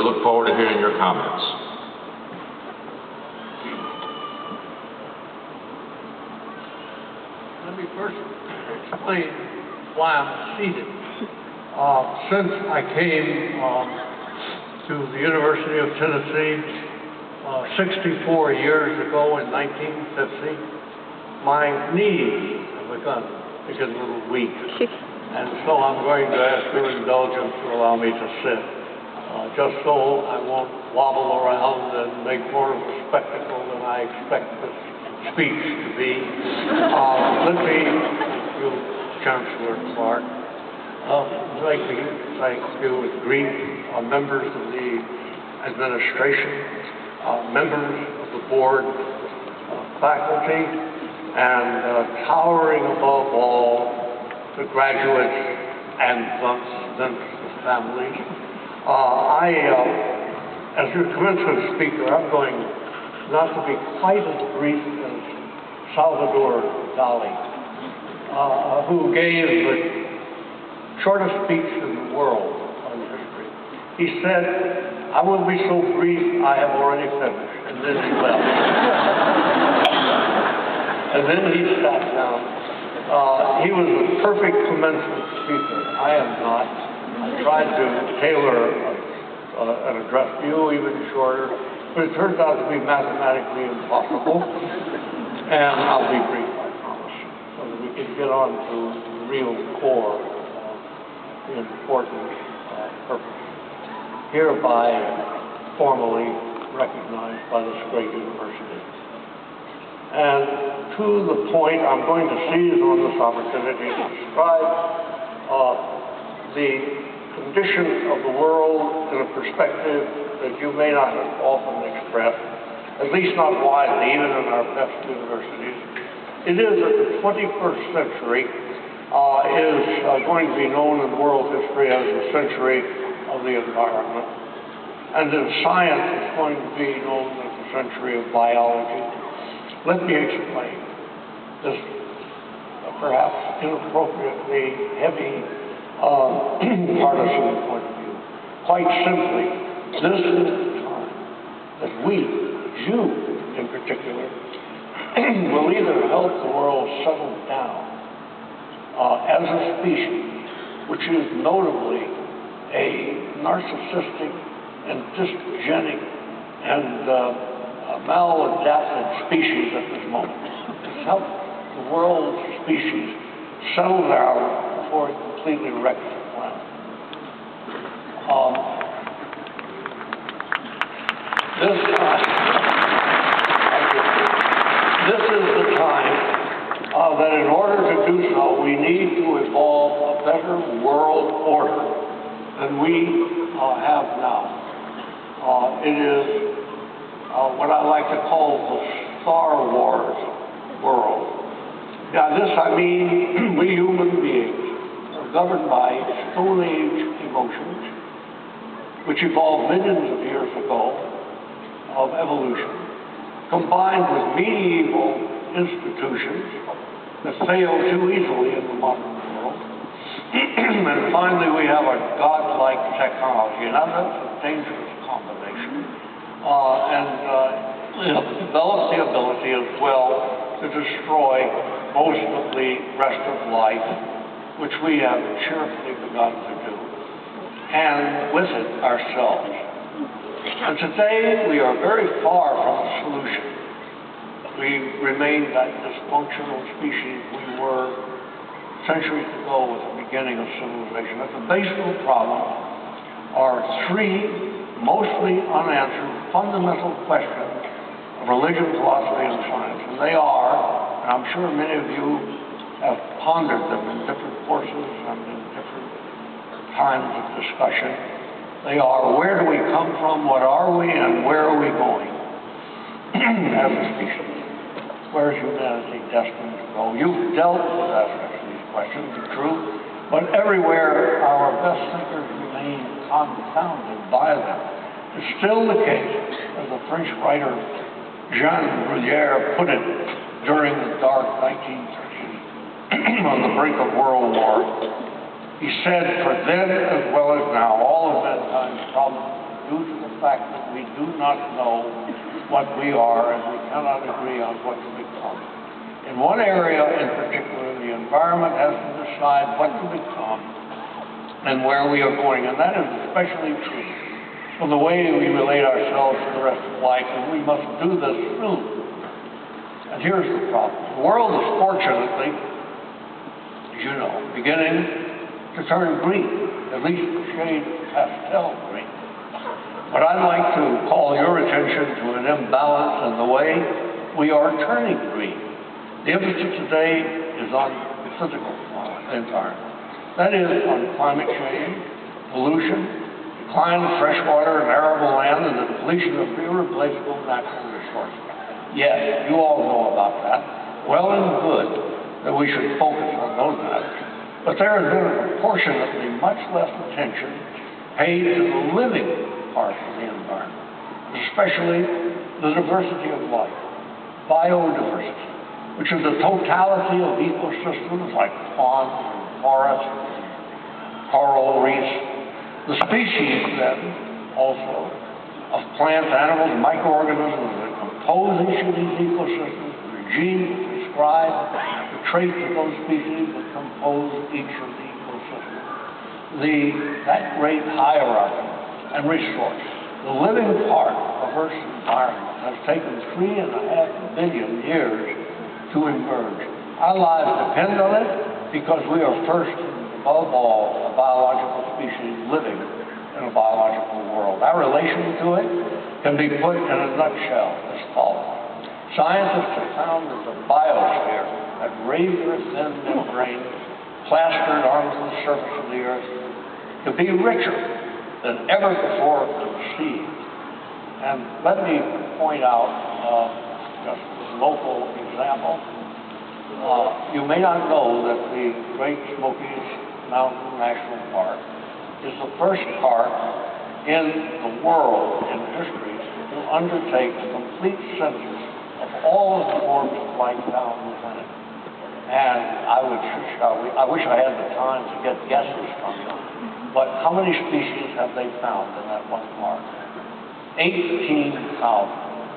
look forward to hearing your comments. Let me first explain why I'm seated. Since I came to the University of Tennessee 64 years ago in 1950, my knees have begun to get a little weak. And so I'm going to ask your indulgence to allow me to sit, just so I won't wobble around and make more of a spectacle than I expect this speech to be. Let me thank you, Chancellor Clark. I'd like to thank you with grief, members of the administration, members of the board, faculty, and towering above all, the graduates and thence the families. As your commencement speaker, I'm going not to be quite as brief as Salvador Dali, who gave the shortest speech in the world on history. He said, "I will be so brief, I have already finished," and then he left. And then he sat down. He was a perfect commencement speaker. I am not. I tried to tailor an address to you even shorter, but it turns out to be mathematically impossible. And I'll be brief, I promise, so that we can get on to the real core of the important purpose, hereby formally recognized by this great university. And to the point, I'm going to seize on this opportunity to describe the condition of the world in a perspective that you may not have often expressed, at least not widely, even in our best universities. It is that the 21st century is going to be known in world history as the century of the environment. And in science, it's going to be known as the century of biology. Let me explain this perhaps inappropriately heavy partisan point of view. Quite simply, this is the time that we, you in particular, will either help the world settle down as a species, which is notably a narcissistic and dysgenic and maladapted species at this moment. It's helped the world species settle down before it completely wrecks the planet. This is the time that in order to do so, we need to evolve a better world order than we have now. It is what I like to call the Star Wars world. By this I mean we human beings are governed by Stone Age emotions, which evolved millions of years ago of evolution, combined with medieval institutions that fail too easily in the modern world. And finally, we have a godlike technology. Now, that's a dangerous combination. We have developed the ability as well to destroy most of the rest of life, which we have cheerfully begun to do, and with it ourselves. And today we are very far from a solution. We remain that dysfunctional species we were centuries ago with the beginning of civilization. At the base of the problem are three mostly unanswered fundamental questions of religion, philosophy, and science. And they are, and I'm sure many of you have pondered them in different courses and in different times of discussion. They are, where do we come from, what are we, and where are we going as a species? Where is humanity destined to go? You've dealt with aspects of these questions, it's true, but everywhere our best thinkers remain confounded by them. It's still the case, as the French writer Jean Bruyère put it during the dark 1930s on the brink of World War. He said, "For then as well as now, all of mankind's problems due to the fact that we do not know what we are and we cannot agree on what to become. In one area in particular, the environment has to decide what to become and where we are going, and that is especially true for the way we relate ourselves to the rest of life, and we must do this through. And here's the problem. The world is fortunately, as you know, beginning to turn green, at least the shade pastel green. But I'd like to call your attention to an imbalance in the way we are turning green. The emphasis today is on the physical environment. That is on climate change, pollution, decline of freshwater and arable land, and the depletion of irreplaceable natural resources. Yes, you all know about that. Well and good that we should focus on those matters. But there has been proportionately much less attention paid to the living part of the environment, especially the diversity of life, biodiversity, which is the totality of ecosystems like ponds and forests, coral reefs. The species, then, also, of plants, animals, and microorganisms that compose each of these ecosystems, the genes that describe the traits of those species that compose each of the ecosystems. That great hierarchy and resource, the living part of Earth's environment, has taken 3.5 billion years to emerge. Our lives depend on it because we are first, above all, a biological species living in a biological world. Our relation to it can be put in a nutshell as follows. Scientists have found that the biosphere, that razor-thin membrane plastered onto the surface of the Earth, can be richer than ever before conceived. And let me point out just a local example. You may not know that the Great Smokies Mountain National Park is the first park in the world in history to undertake a complete census of all of the forms of life found within it. And I wish I had the time to get guesses from you, but how many species have they found in that one park? 18,000.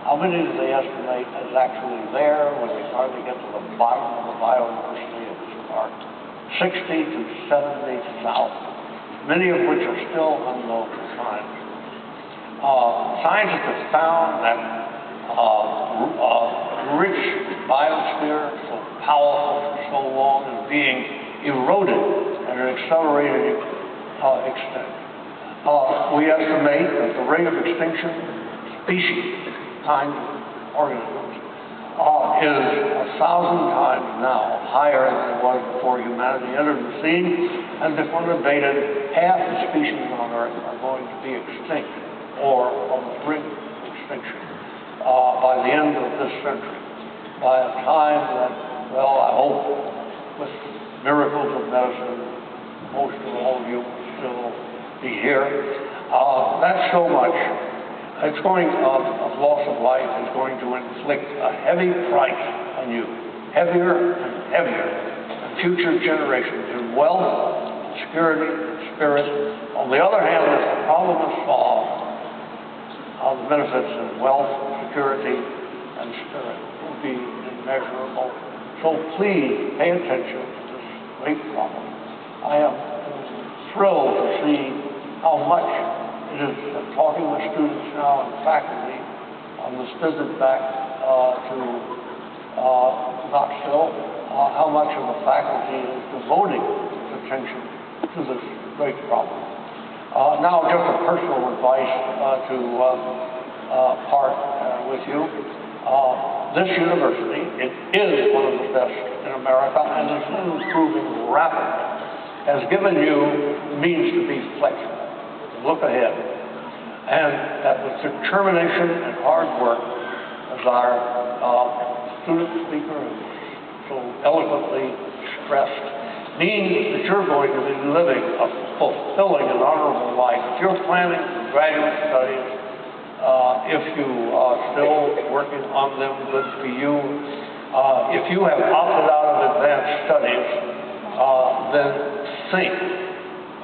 How many do they estimate is actually there when they finally get to the bottom of the biodiversity of this park? 60 to 70,000, many of which are still unknown to scientists. Scientists have found that rich biosphere, so powerful for so long, is being eroded at an accelerated extent. We estimate that the rate of extinction, species, kinds of organisms, is 1,000 times now higher than it was before humanity entered the scene, and if unabated, half the species on Earth are going to be extinct or on the brink of extinction by the end of this century, by a time that, well, I hope with miracles of medicine, most of all of you will still be here. That's so much. It's going of loss of life is going to inflict a heavy price on you, heavier and heavier, and future generations in wealth, security, and spirit. On the other hand, if the problem is solved, the benefits in wealth, security, and spirit will be immeasurable. So please pay attention to this great problem. I am thrilled to see how much it is talking with students now and faculty on this visit back to Knoxville, how much of the faculty is devoting its attention to this great problem. Now, just a personal advice to part with you. This university, it is one of the best in America and is improving rapidly, has given you the means to be flexible, to look ahead, and that with determination and hard work, as our student speaker has so eloquently stressed, means that you're going to be living a fulfilling and honorable life. If you're planning for graduate studies, if you are still working on them, good for you. If you have opted out of advanced studies, then think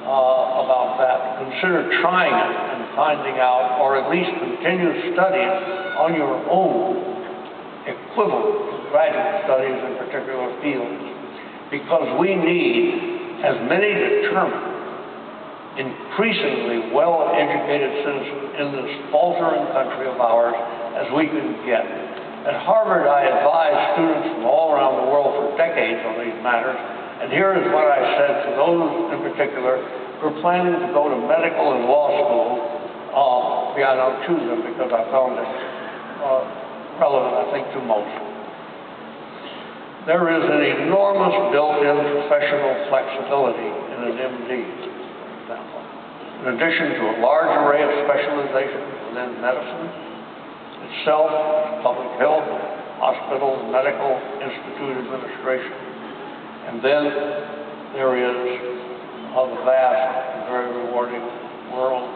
about that. Consider trying it and finding out, or at least continue studying on your own, equivalent to graduate studies in particular fields, because we need as many determined, increasingly well-educated citizens in this faltering country of ours as we can get. At Harvard, I advised students from all around the world for decades on these matters, and here is what I said to those in particular who are planning to go to medical and law school. I don't choose them because I found it relevant, I think, to most. There is an enormous built-in professional flexibility in an MD, for example. In addition to a large array of specializations within medicine itself, public health, hospital, medical institute administration. And then there is the vast and very rewarding world